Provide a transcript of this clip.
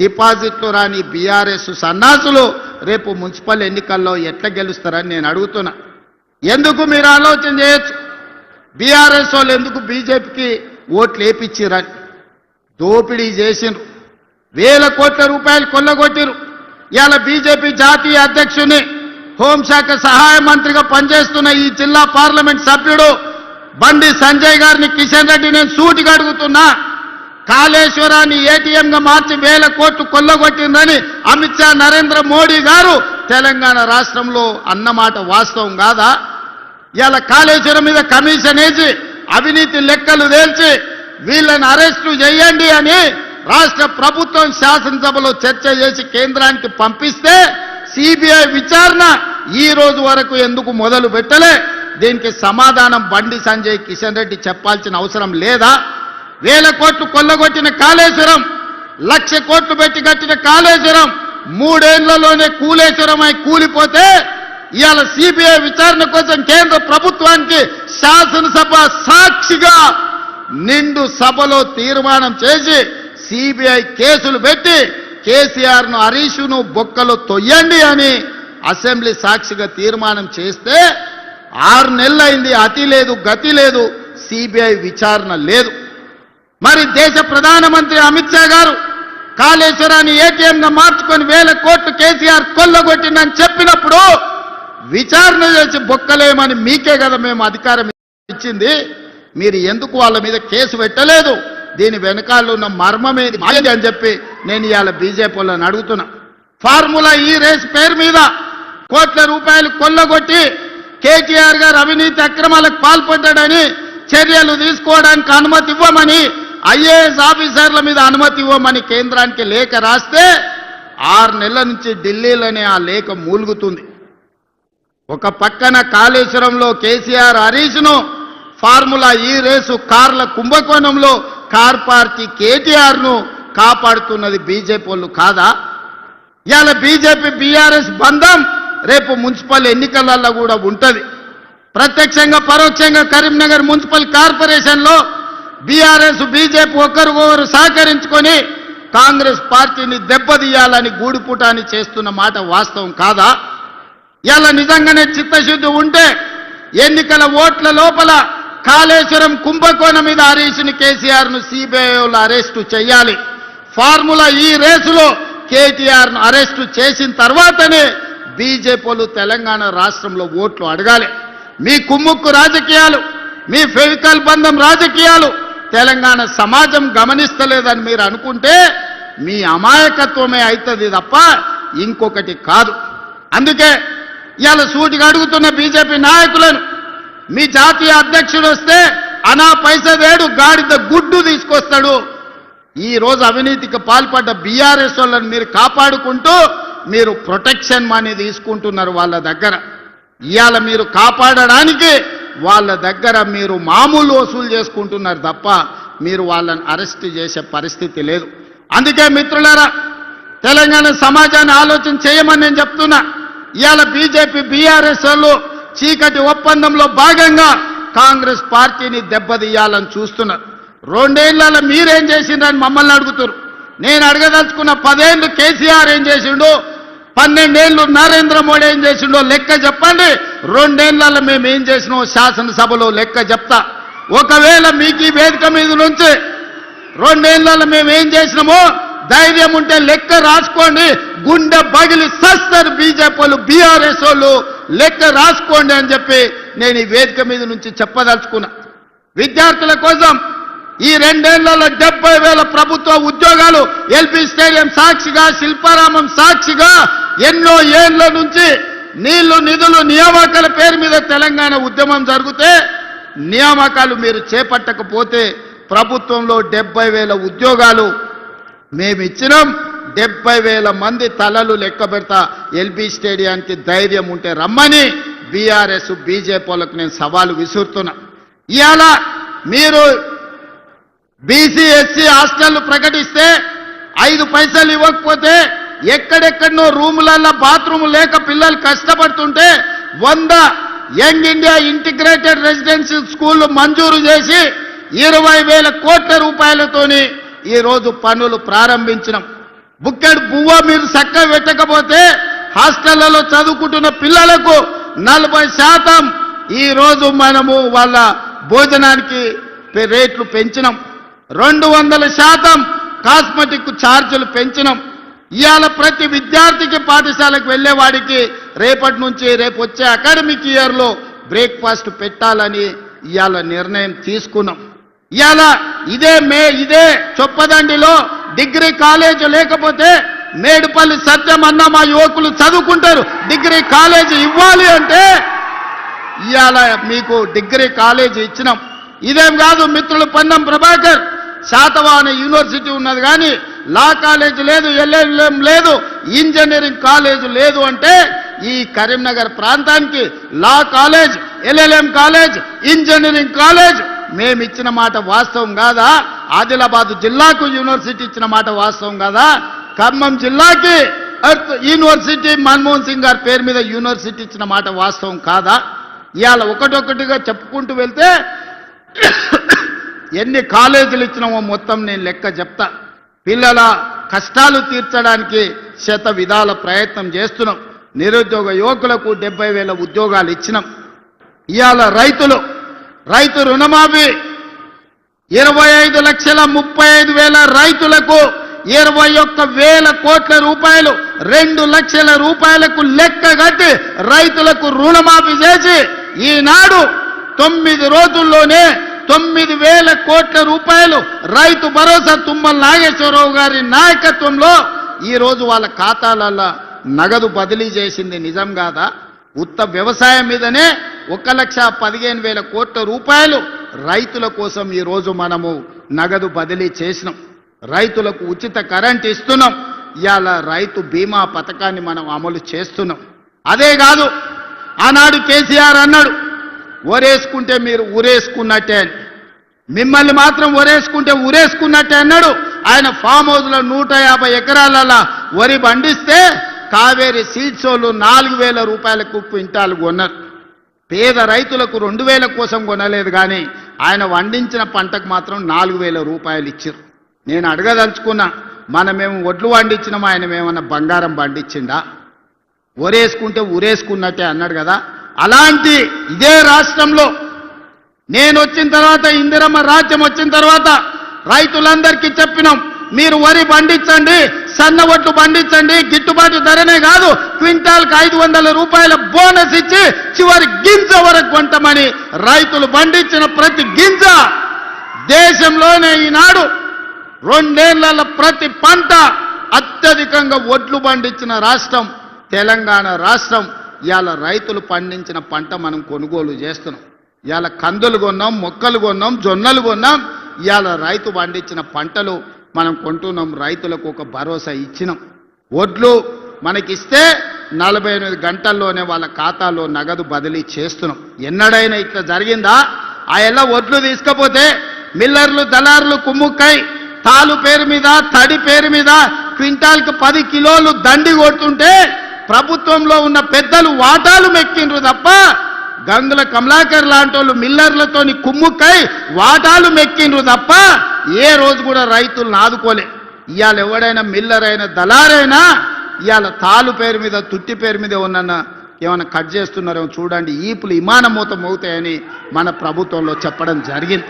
డిపాజిట్లు రాని బీఆర్ఎస్ సన్నాసులు రేపు మున్సిపల్ ఎన్నికల్లో ఎట్లా గెలుస్తారని నేను అడుగుతున్నా. ఎందుకు మీరు ఆలోచన చేయొచ్చు. బీఆర్ఎస్ వాళ్ళు ఎందుకు బీజేపీకి ఓట్లు వేయించారని దోపిడీ చేసిండ్రు. వేల కోట్ల రూపాయలు కొల్లగొట్టిరు. ఇవాళ బీజేపీ జాతీయ అధ్యక్షుని హోంశాఖ సహాయ మంత్రిగా పనిచేస్తున్న ఈ జిల్లా పార్లమెంట్ సభ్యుడు బండి సంజయ్ గారిని కిషన్ రెడ్డి నేను సూటిగా అడుగుతున్నా. కాళేశ్వరాన్ని ఏటీఎంగా మార్చి వేల కోట్లు కొల్లగొట్టిందని అమిత్ షా నరేంద్ర మోడీ గారు తెలంగాణ రాష్ట్రంలో అన్నమాట వాస్తవం కాదా? ఇవాళ కాళేశ్వరం మీద కమిషన్ వేసి అవినీతి లెక్కలు తేల్చి వీళ్ళని అరెస్టు చేయండి అని రాష్ట్ర ప్రభుత్వం శాసనసభలో చర్చ చేసి కేంద్రానికి పంపిస్తే సిబిఐ విచారణ ఈ రోజు వరకు ఎందుకు మొదలు పెట్టలే? దీనికి సమాధానం బండి సంజయ్ కిషన్ రెడ్డి చెప్పాల్సిన అవసరం లేదా? వేల కోట్లు కొల్లగొట్టిన కాళేశ్వరం, 1,00,000 కోట్లు పెట్టి కట్టిన కాళేశ్వరం 3 ఏళ్లలోనే కూలేశ్వరమై కూలిపోతే ఇవాళ సిబిఐ విచారణ కోసం కేంద్ర ప్రభుత్వానికి శాసనసభ సాక్షిగా నిండు సభలో తీర్మానం చేసి సిబిఐ కేసులు పెట్టి కేసీఆర్ను హరీష్ను బొక్కలో తొయ్యండి అని అసెంబ్లీ సాక్షిగా తీర్మానం చేస్తే 6 నెలలైంది. అతి లేదు, గతి లేదు, సిబిఐ విచారణ లేదు. మరి దేశ ప్రధానమంత్రి అమిత్ షా గారు కాళేశ్వరాన్ని ఏటీఎంగా మార్చుకొని వేల కోట్లు కేసీఆర్ కొల్లగొట్టిందని చెప్పినప్పుడు విచారణ చేసి బొక్కలేమని మీకే కదా మేము అధికారం ఇచ్చింది. మీరు ఎందుకు వాళ్ళ మీద కేసు పెట్టలేదు? దీని వెనకాల ఉన్న మర్మమేది అని చెప్పి నేను ఇవాళ బీజేపీ వాళ్ళని అడుగుతున్నా. ఫార్ములా ఈ రేస్ పేరు మీద కోట్ల రూపాయలు కొల్లగొట్టి కేటీఆర్ గారు అవినీతి అక్రమాలకు పాల్పడ్డాడని చర్యలు తీసుకోవడానికి అనుమతి ఇవ్వమని, ఐఏఎస్ ఆఫీసర్ల మీద అనుమతి ఇవ్వమని కేంద్రానికి లేఖ రాస్తే 6 నెలల నుంచి ఢిల్లీలోనే ఆ లేఖ మూలుగుతుంది. ఒక పక్కన కాళేశ్వరంలో కేసీఆర్ హరీష్ను, ఫార్ములా ఈ రేసు కార్ల కుంభకోణంలో కార్ పార్టీ కేటీఆర్ను కాపాడుతున్నది బీజేపీ వాళ్ళు కాదా? ఇవాళ బీజేపీ బీఆర్ఎస్ బంధం రేపు మున్సిపల్ ఎన్నికలలో కూడా ఉంటుంది. ప్రత్యక్షంగా పరోక్షంగా కరీంనగర్ మున్సిపల్ కార్పొరేషన్లో బీఆర్ఎస్ బీజేపీ ఒకరికొకరు సహకరించుకొని కాంగ్రెస్ పార్టీని దెబ్బతీయాలని గూడుపుటాన్ని చేస్తున్న మాట వాస్తవం కాదా? ఇలా నిజంగానే చిత్తశుద్ధి ఉంటే ఎన్నికల ఓట్ల లోపల కాళేశ్వరం కుంభకోణం మీద హరీష్ని కేసీఆర్ను సిబిఐలో అరెస్టు చేయాలి. ఫార్ములా ఈ రేసులో కేటీఆర్ను అరెస్టు చేసిన తర్వాతనే బీజేపీలు తెలంగాణ రాష్ట్రంలో ఓట్లు అడగాలి. మీ కుమ్ముక్కు రాజకీయాలు, మీ ఫెవికల్ బంధం రాజకీయాలు తెలంగాణ సమాజం గమనిస్తలేదని మీరు అనుకుంటే మీ అమాయకత్వమే అవుతుంది తప్ప ఇంకొకటి కాదు. అందుకే ఇవాళ సూటిగా అడుగుతున్న బీజేపీ నాయకులను, మీ జాతీయ అధ్యక్షుడు వస్తే అనా పైసా వేడు గాడిద గుడ్డు తీసుకొస్తాడు. ఈ రోజు అవినీతికి పాల్పడ్డ బీఆర్ఎస్ వాళ్ళని మీరు కాపాడుకుంటూ మీరు ప్రొటెక్షన్ మనీ తీసుకుంటున్నారు వాళ్ళ దగ్గర. ఇవాళ మీరు కాపాడడానికి వాళ్ళ దగ్గర మీరు మామూలు వసూలు చేసుకుంటున్నారు తప్ప మీరు వాళ్ళని అరెస్ట్ చేసే పరిస్థితి లేదు. అందుకే మిత్రులారా, తెలంగాణ సమాజాన్ని ఆలోచన చేయమని నేను చెప్తున్నా. ఇవాళ బీజేపీ బీఆర్ఎస్ వాళ్ళు చీకటి ఒప్పందంలో భాగంగా కాంగ్రెస్ పార్టీని దెబ్బతీయాలని చూస్తున్నారు. 2 ఏళ్లలో మీరేం చేసిండ్రని మమ్మల్ని అడుగుతారు. నేను అడగదలుచుకున్న 10 ఏళ్ళు కేసీఆర్ ఏం చేసిండో, 12 ఏళ్ళు నరేంద్ర మోడీ ఏం చేసిండో లెక్క చెప్పండి. 2 ఏళ్లలో మేము ఏం చేసినామో శాసనసభలో లెక్క చెప్తా. ఒకవేళ మీకు ఈ వేదిక మీద నుంచి 2 ఏళ్లలో మేము ఏం చేసినామో ధైర్యం ఉంటే లెక్క రాసుకోండి. గుండె పగిలి సస్తారు బీజేపీ వాళ్ళు, బీఆర్ఎస్ వాళ్ళు, లెక్క రాసుకోండి అని చెప్పి నేను ఈ వేదిక మీద నుంచి చెప్పదలుచుకున్నా. విద్యార్థుల కోసం ఈ 2 ఏళ్లలో 70,000 ప్రభుత్వ ఉద్యోగాలు ఎల్బీ స్టేడియం సాక్షిగా, శిల్పారామం సాక్షిగా ఎన్నో ఏళ్ల నుంచి నీళ్లు నిధులు నియామకాల పేరు మీద తెలంగాణ ఉద్యమం జరిగితే నియామకాలు మీరు చేపట్టకపోతే ప్రభుత్వంలో 70,000 ఉద్యోగాలు మేము ఇచ్చినాం. 70,000 మంది తలలు లెక్క పెడతా. ఎల్బీ స్టేడియానికి ధైర్యం ఉంటే రమ్మని బీఆర్ఎస్ బీజేపీ వాళ్ళకు నేను సవాలు విసురుతున్నా. ఇవాళ మీరు బీసీ ఎస్సీ హాస్టళ్లు ప్రకటిస్తే 5 పైసలు ఇవ్వకపోతే ఎక్కడెక్కడనో రూములలో బాత్రూమ్ లేక పిల్లలు కష్టపడుతుంటే 100 యంగ్ ఇండియా ఇంటిగ్రేటెడ్ రెసిడెన్షియల్ స్కూళ్లు మంజూరు చేసి 20,000 కోట్ల రూపాయలతోని ఈరోజు పనులు ప్రారంభించినాం. బుక్కెడు బువ్వ మీరు చక్కగా పెట్టకపోతే హాస్టళ్లలో చదువుకుంటున్న పిల్లలకు 40% ఈ రోజు మనము వాళ్ళ భోజనానికి రేట్లు పెంచినాం. 200% కాస్మెటిక్ ఛార్జీలు పెంచినాం. ఇవాళ ప్రతి విద్యార్థికి పాఠశాలకు వెళ్ళేవాడికి రేపటి నుంచి రేపు వచ్చే అకాడమిక్ ఇయర్లో బ్రేక్ఫాస్ట్ పెట్టాలని ఇవాళ నిర్ణయం తీసుకున్నాం. ఇవాళ ఇదే చొప్పదండిలో డిగ్రీ కాలేజ్ లేకపోతే మేడుపల్లి సత్యం అన్న మా యువకులు చదువుకుంటారు. డిగ్రీ కాలేజీ ఇవ్వాలి అంటే ఇవాళ మీకు డిగ్రీ కాలేజీ ఇచ్చినాం. ఇదేం కాదు మిత్రులు, పొన్నం ప్రభాకర్ శాతవాహన యూనివర్సిటీ ఉన్నది కానీ లా కాలేజ్ లేదు, ఎల్ఎల్ఎం లేదు, ఇంజనీరింగ్ కాలేజ్ లేదు అంటే ఈ కరీంనగర్ ప్రాంతానికి law college, LLM college, engineering college మేము ఇచ్చిన మాట వాస్తవం కాదా? ఆదిలాబాద్ జిల్లాకు యూనివర్సిటీ ఇచ్చిన మాట వాస్తవం కాదా? ఖమ్మం జిల్లాకి యూనివర్సిటీ మన్మోహన్ సింగ్ గారి పేరు మీద యూనివర్సిటీ ఇచ్చిన మాట వాస్తవం కాదా? ఇవాళ ఒకటొకటిగా చెప్పుకుంటూ వెళ్తే ఎన్ని కాలేజీలు ఇచ్చినామో మొత్తం నేను లెక్క చెప్తా. పిల్లల కష్టాలు తీర్చడానికి శత విధాల ప్రయత్నం చేస్తున్నాం. నిరుద్యోగ యువకులకు 70,000 ఉద్యోగాలు ఇచ్చినాం. ఇవాళ రైతు రుణమాఫీ 25,35,000 రైతులకు 21,000 కోట్ల రూపాయలు 2 లక్షల రూపాయలకు లెక్క కట్టి రైతులకు రుణమాఫీ చేసి ఈనాడు 9 రోజుల్లోనే 9,000 కోట్ల రూపాయలు రైతు భరోసా తుమ్మల నాగేశ్వరరావు గారి నాయకత్వంలో ఈ రోజు వాళ్ళ ఖాతాలలో నగదు బదిలీ చేసింది నిజం కాదా? ఉత్త వ్యవసాయం మీదనే 1,15,000 కోట్ల రూపాయలు రైతుల కోసం ఈ రోజు మనము నగదు బదిలీ చేసినాం. రైతులకు ఉచిత కరెంట్ ఇస్తున్నాం. ఇవాళ రైతు బీమా పథకాన్ని మనం అమలు చేస్తున్నాం. అదే కాదు, ఆనాడు కేసీఆర్ అన్నాడు ఒరేసుకుంటే మీరు ఊరేసుకున్నట్టే అని. మిమ్మల్ని మాత్రం ఒరేసుకుంటే ఊరేసుకున్నట్టే అన్నాడు. ఆయన ఫామ్ హౌస్లో 150 ఎకరాల వరి పండిస్తే కావేరీ సీడ్స్ వాళ్ళు 4,000 రూపాయలకు క్వింటాలు కొన్నారు. పేద రైతులకు 2,000 కోసం కొనలేదు కానీ ఆయన పండించిన పంటకు మాత్రం 4,000 రూపాయలు ఇచ్చారు. నేను అడగదలుచుకున్నా, మనమేమో ఒడ్లు పండించినాం, ఆయన ఏమన్నా బంగారం పండించిండా? ఒరేసుకుంటే ఊరేసుకున్నట్టే అన్నాడు కదా. అలాంటి ఇదే రాష్ట్రంలో నేను వచ్చిన తర్వాత, ఇందిరమ్మ రాజ్యం వచ్చిన తర్వాత రైతులందరికీ చెప్పినాం, మీరు వరి పండించండి, సన్న ఒట్లు పండించండి, గిట్టుబాటు ధరనే కాదు క్వింటాల్కి 500 రూపాయల బోనస్ ఇచ్చి చివరి గింజ వరకు కొంటామని రైతులు పండించిన ప్రతి గింజ దేశంలోనే ఈనాడు 2 ఏళ్ల ప్రతి పంట అత్యధికంగా ఒడ్లు పండించిన రాష్ట్రం తెలంగాణ రాష్ట్రం. ఇవాళ రైతులు పండించిన పంట మనం కొనుగోలు చేస్తున్నాం. ఇవాళ కందులు కొన్నాం, మొక్కలు కొన్నాం, జొన్నలు కొన్నాం. ఇవాళ రైతు పండించిన పంటలు మనం కొంటున్నాం. రైతులకు ఒక భరోసా ఇచ్చినాం. ఒడ్లు మనకిస్తే 48 గంటల్లోనే వాళ్ళ ఖాతాలో నగదు బదిలీ చేస్తున్నాం. ఎన్నడైనా ఇట్లా జరిగిందా? ఆ ఎలా ఒడ్లు తీసుకపోతే మిల్లర్లు దళారులు కుమ్ముక్కై తాలు పేరు మీద, తడి పేరు మీద క్వింటాల్కి 10 కిలోలు దండి కొడుతుంటే ప్రభుత్వంలో ఉన్న పెద్దలు వాటాలు మెక్కిండ్రు తప్ప గంగుల కమలాకర్ లాంటి వాళ్ళు మిల్లర్లతోని కుమ్ముక్కై వాటాలు మెక్కిండ్రు తప్ప ఏ రోజు కూడా రైతులను ఆదుకోలే. ఇవాళ ఎవడైనా మిల్లర్ అయినా దళారైనా ఇవాళ తాలు పేరు మీద, తుట్టి పేరు మీద ఏమన్నా కట్ చేస్తున్నారేమో చూడండి, ఈపులు విమానం మూత మోగుతాయని మన ప్రభుత్వంలో చెప్పడం జరిగింది.